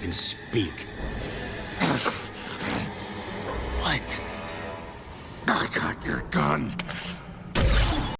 can speak. What? I got your gun.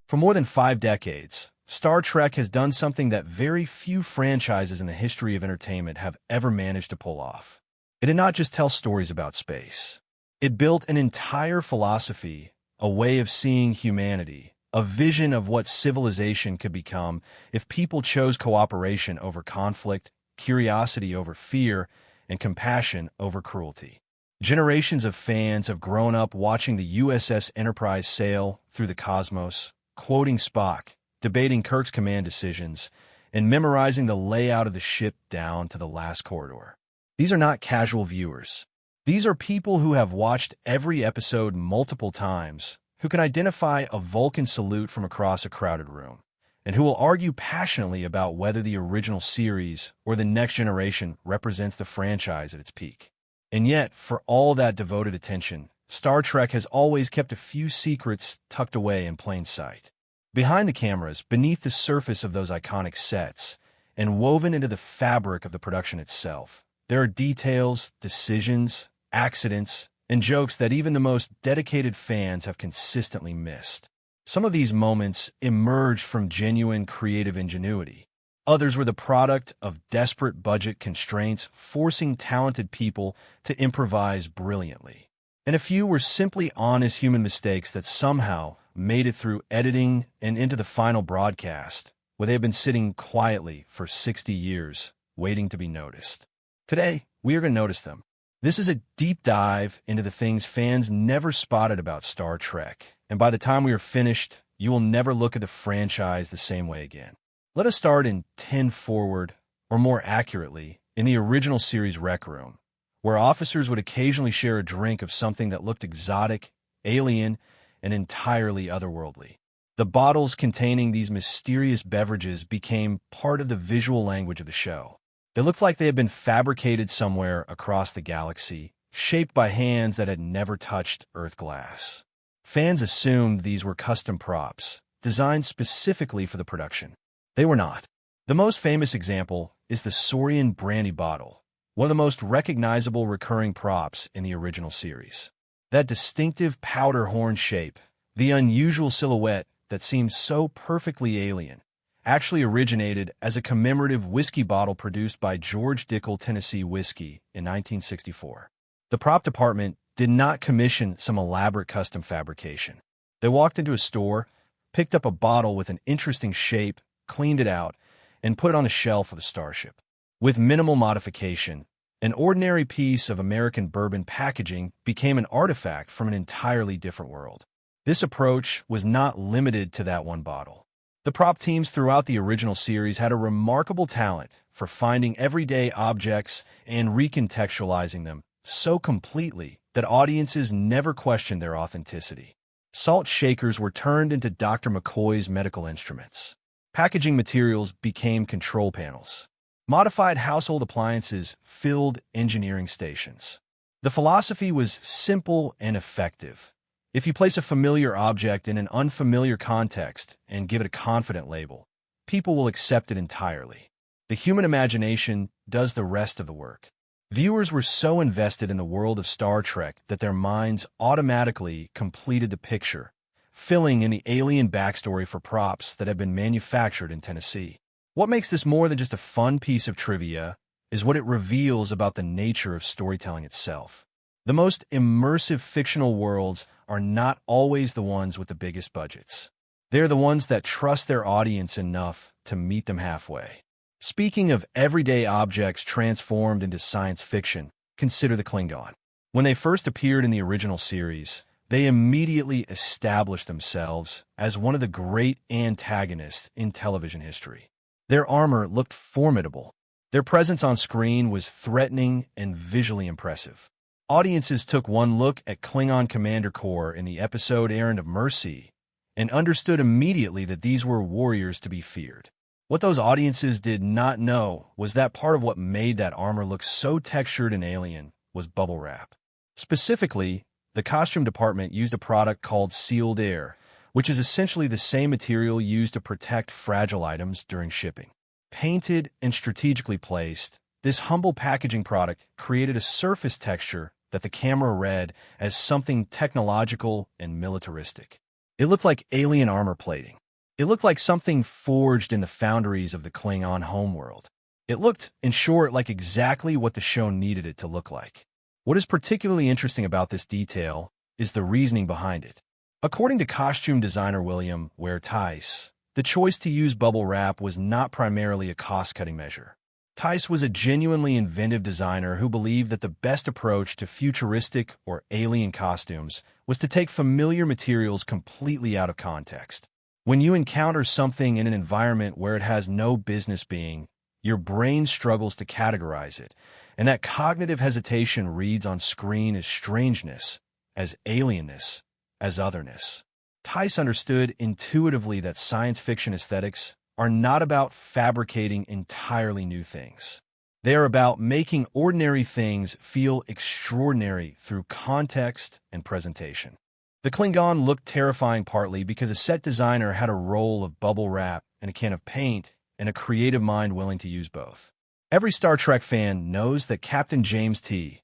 For more than 5 decades, Star Trek has done something that very few franchises in the history of entertainment have ever managed to pull off. It did not just tell stories about space. It built an entire philosophy, a way of seeing humanity, a vision of what civilization could become if people chose cooperation over conflict, curiosity over fear, and compassion over cruelty. Generations of fans have grown up watching the USS Enterprise sail through the cosmos, quoting Spock, debating Kirk's command decisions, and memorizing the layout of the ship down to the last corridor. These are not casual viewers. These are people who have watched every episode multiple times, who can identify a Vulcan salute from across a crowded room, and who will argue passionately about whether the original series or the next generation represents the franchise at its peak. And yet, for all that devoted attention, Star Trek has always kept a few secrets tucked away in plain sight. Behind the cameras, beneath the surface of those iconic sets, and woven into the fabric of the production itself, there are details, decisions, accidents, and jokes that even the most dedicated fans have consistently missed. Some of these moments emerged from genuine creative ingenuity. Others were the product of desperate budget constraints, forcing talented people to improvise brilliantly. And a few were simply honest human mistakes that somehow made it through editing and into the final broadcast, where they have been sitting quietly for 60 years, waiting to be noticed. Today, we are going to notice them. This is a deep dive into the things fans never spotted about Star Trek, and by the time we are finished, you will never look at the franchise the same way again. Let us start in 10 Forward, or more accurately, in the original series Rec Room, where officers would occasionally share a drink of something that looked exotic, alien, and entirely otherworldly. The bottles containing these mysterious beverages became part of the visual language of the show. They looked like they had been fabricated somewhere across the galaxy, shaped by hands that had never touched Earth glass. Fans assumed these were custom props, designed specifically for the production. They were not. The most famous example is the Saurian brandy bottle, one of the most recognizable recurring props in the original series. That distinctive powder horn shape, the unusual silhouette that seems so perfectly alien, actually originated as a commemorative whiskey bottle produced by George Dickel Tennessee Whiskey in 1964. The prop department did not commission some elaborate custom fabrication. They walked into a store, picked up a bottle with an interesting shape, cleaned it out, and put it on a shelf of the starship. With minimal modification, an ordinary piece of American bourbon packaging became an artifact from an entirely different world. This approach was not limited to that one bottle. The prop teams throughout the original series had a remarkable talent for finding everyday objects and recontextualizing them so completely that audiences never questioned their authenticity. Salt shakers were turned into Dr. McCoy's medical instruments. Packaging materials became control panels. Modified household appliances filled engineering stations. The philosophy was simple and effective. If you place a familiar object in an unfamiliar context and give it a confident label, people will accept it entirely. The human imagination does the rest of the work. Viewers were so invested in the world of Star Trek that their minds automatically completed the picture, filling in the alien backstory for props that had been manufactured in Tennessee. What makes this more than just a fun piece of trivia is what it reveals about the nature of storytelling itself. The most immersive fictional worlds are not always the ones with the biggest budgets. They're the ones that trust their audience enough to meet them halfway. Speaking of everyday objects transformed into science fiction, consider the Klingon. When they first appeared in the original series, they immediately established themselves as one of the great antagonists in television history. Their armor looked formidable. Their presence on screen was threatening and visually impressive. Audiences took one look at Klingon Commander Corps in the episode Errand of Mercy and understood immediately that these were warriors to be feared. What those audiences did not know was that part of what made that armor look so textured and alien was bubble wrap. Specifically, the costume department used a product called sealed air, which is essentially the same material used to protect fragile items during shipping. Painted and strategically placed, This humble packaging product created a surface texture that the camera read as something technological and militaristic. It looked like alien armor plating. It looked like something forged in the foundries of the Klingon homeworld. It looked, in short, like exactly what the show needed it to look like. What is particularly interesting about this detail is the reasoning behind it. According to costume designer William Ware Tice, the choice to use bubble wrap was not primarily a cost-cutting measure. Tice was a genuinely inventive designer who believed that the best approach to futuristic or alien costumes was to take familiar materials completely out of context. When you encounter something in an environment where it has no business being, your brain struggles to categorize it, and that cognitive hesitation reads on screen as strangeness, as alienness, as otherness. Tice understood intuitively that science fiction aesthetics are not about fabricating entirely new things. They are about making ordinary things feel extraordinary through context and presentation. The Klingon looked terrifying partly because a set designer had a roll of bubble wrap and a can of paint and a creative mind willing to use both. Every Star Trek fan knows that Captain James T.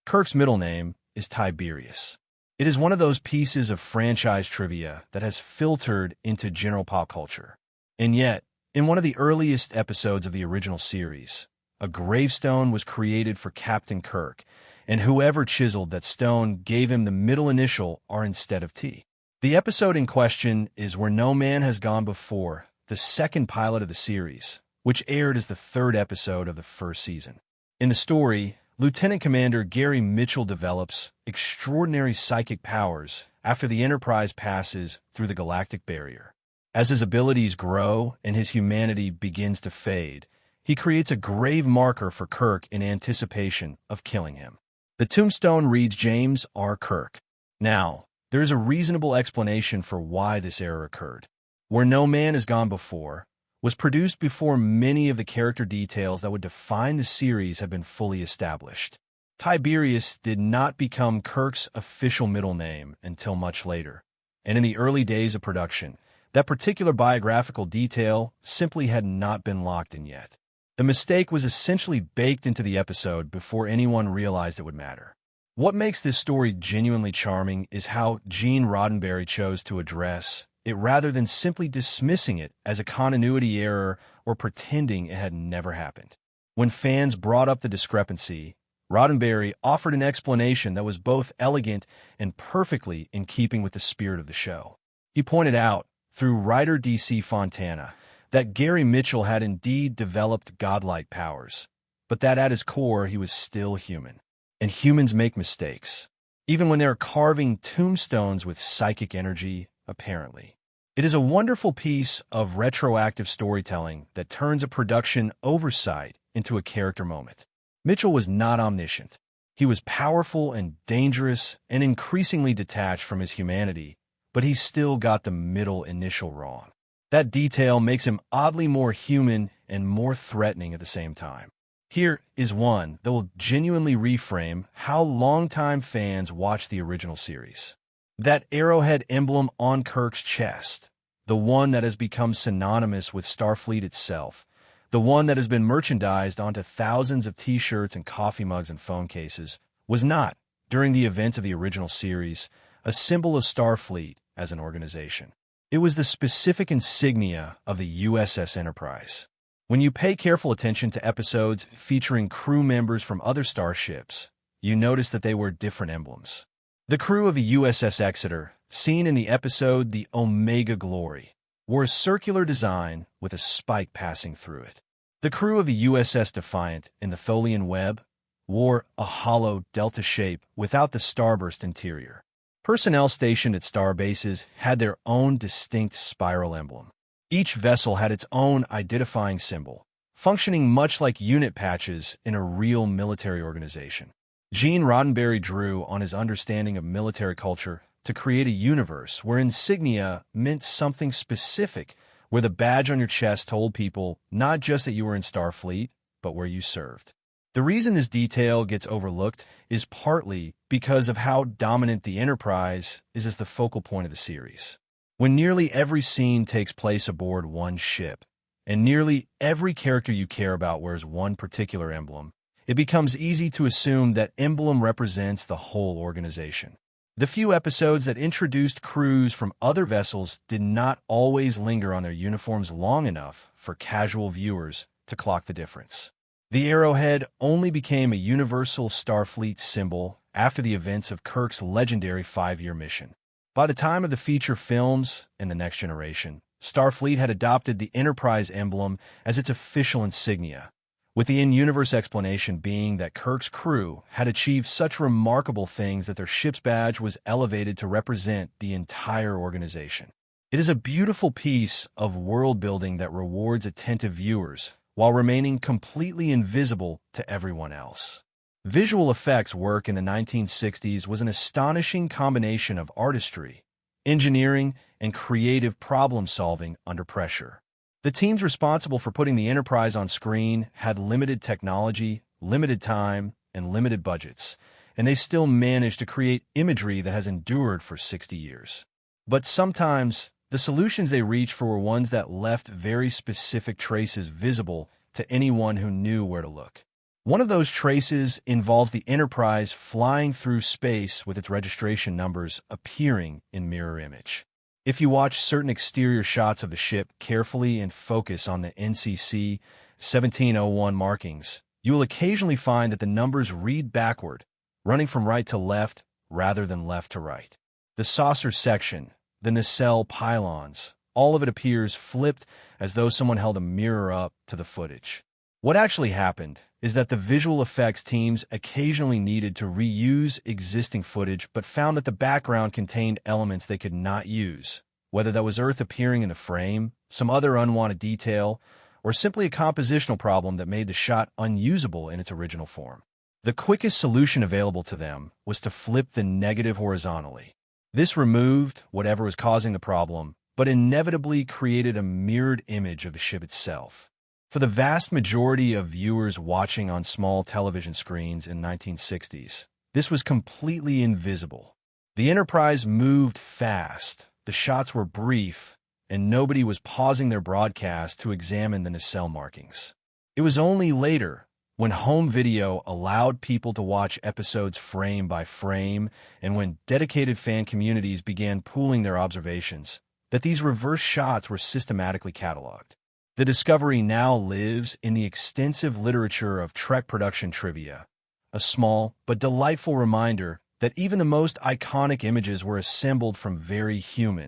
Kirk's middle name is Tiberius. It is one of those pieces of franchise trivia that has filtered into general pop culture. And yet, in one of the earliest episodes of the original series, a gravestone was created for Captain Kirk, and whoever chiseled that stone gave him the middle initial R instead of T. The episode in question is Where No Man Has Gone Before, the second pilot of the series, which aired as the third episode of the first season. In the story, Lieutenant Commander Gary Mitchell develops extraordinary psychic powers after the Enterprise passes through the galactic barrier. As his abilities grow and his humanity begins to fade, he creates a grave marker for Kirk in anticipation of killing him. The tombstone reads James R. Kirk. Now, there is a reasonable explanation for why this error occurred. Where No Man Has Gone Before was produced before many of the character details that would define the series had been fully established. Tiberius did not become Kirk's official middle name until much later, and in the early days of production, that particular biographical detail simply had not been locked in yet. The mistake was essentially baked into the episode before anyone realized it would matter. What makes this story genuinely charming is how Gene Roddenberry chose to address it rather than simply dismissing it as a continuity error or pretending it had never happened. When fans brought up the discrepancy, Roddenberry offered an explanation that was both elegant and perfectly in keeping with the spirit of the show. He pointed out, through writer D.C. Fontana, that Gary Mitchell had indeed developed godlike powers, but that at his core he was still human. And humans make mistakes, even when they're carving tombstones with psychic energy, apparently. It is a wonderful piece of retroactive storytelling that turns a production oversight into a character moment. Mitchell was not omniscient. He was powerful and dangerous and increasingly detached from his humanity, but he still got the middle initial wrong. That detail makes him oddly more human and more threatening at the same time. Here is one that will genuinely reframe how longtime fans watch the original series. That arrowhead emblem on Kirk's chest, the one that has become synonymous with Starfleet itself, the one that has been merchandised onto thousands of t-shirts and coffee mugs and phone cases, was not, during the events of the original series, a symbol of Starfleet as an organization. It was the specific insignia of the USS Enterprise. When you pay careful attention to episodes featuring crew members from other starships, you notice that they wear different emblems. The crew of the USS Exeter, seen in the episode The Omega Glory, wore a circular design with a spike passing through it. The crew of the USS Defiant in the Tholian Web wore a hollow delta shape without the starburst interior. Personnel stationed at star bases had their own distinct spiral emblem. Each vessel had its own identifying symbol, functioning much like unit patches in a real military organization. Gene Roddenberry drew on his understanding of military culture to create a universe where insignia meant something specific, where the badge on your chest told people not just that you were in Starfleet, but where you served. The reason this detail gets overlooked is partly because of how dominant the Enterprise is as the focal point of the series. When nearly every scene takes place aboard one ship, and nearly every character you care about wears one particular emblem, it becomes easy to assume that emblem represents the whole organization. The few episodes that introduced crews from other vessels did not always linger on their uniforms long enough for casual viewers to clock the difference. The arrowhead only became a universal Starfleet symbol after the events of Kirk's legendary 5-year mission. By the time of the feature films and The Next Generation, Starfleet had adopted the Enterprise emblem as its official insignia, with the in-universe explanation being that Kirk's crew had achieved such remarkable things that their ship's badge was elevated to represent the entire organization. It is a beautiful piece of world-building that rewards attentive viewers while remaining completely invisible to everyone else. Visual effects work in the 1960s was an astonishing combination of artistry, engineering, and creative problem-solving under pressure. The teams responsible for putting the Enterprise on screen had limited technology, limited time, and limited budgets, and they still managed to create imagery that has endured for 60 years. But sometimes, the solutions they reached for were ones that left very specific traces visible to anyone who knew where to look. One of those traces involves the Enterprise flying through space with its registration numbers appearing in mirror image. If you watch certain exterior shots of the ship carefully and focus on the NCC 1701 markings, you will occasionally find that the numbers read backward, running from right to left rather than left to right. The saucer section, the nacelle pylons, all of it appears flipped as though someone held a mirror up to the footage. What actually happened is that the visual effects teams occasionally needed to reuse existing footage but found that the background contained elements they could not use, whether that was Earth appearing in the frame, some other unwanted detail, or simply a compositional problem that made the shot unusable in its original form. The quickest solution available to them was to flip the negative horizontally. This removed whatever was causing the problem, but inevitably created a mirrored image of the ship itself. For the vast majority of viewers watching on small television screens in the 1960s, this was completely invisible. The Enterprise moved fast, the shots were brief, and nobody was pausing their broadcast to examine the nacelle markings. It was only later, when home video allowed people to watch episodes frame by frame, and when dedicated fan communities began pooling their observations, that these reverse shots were systematically cataloged. The discovery now lives in the extensive literature of Trek production trivia, a small but delightful reminder that even the most iconic images were assembled from very human,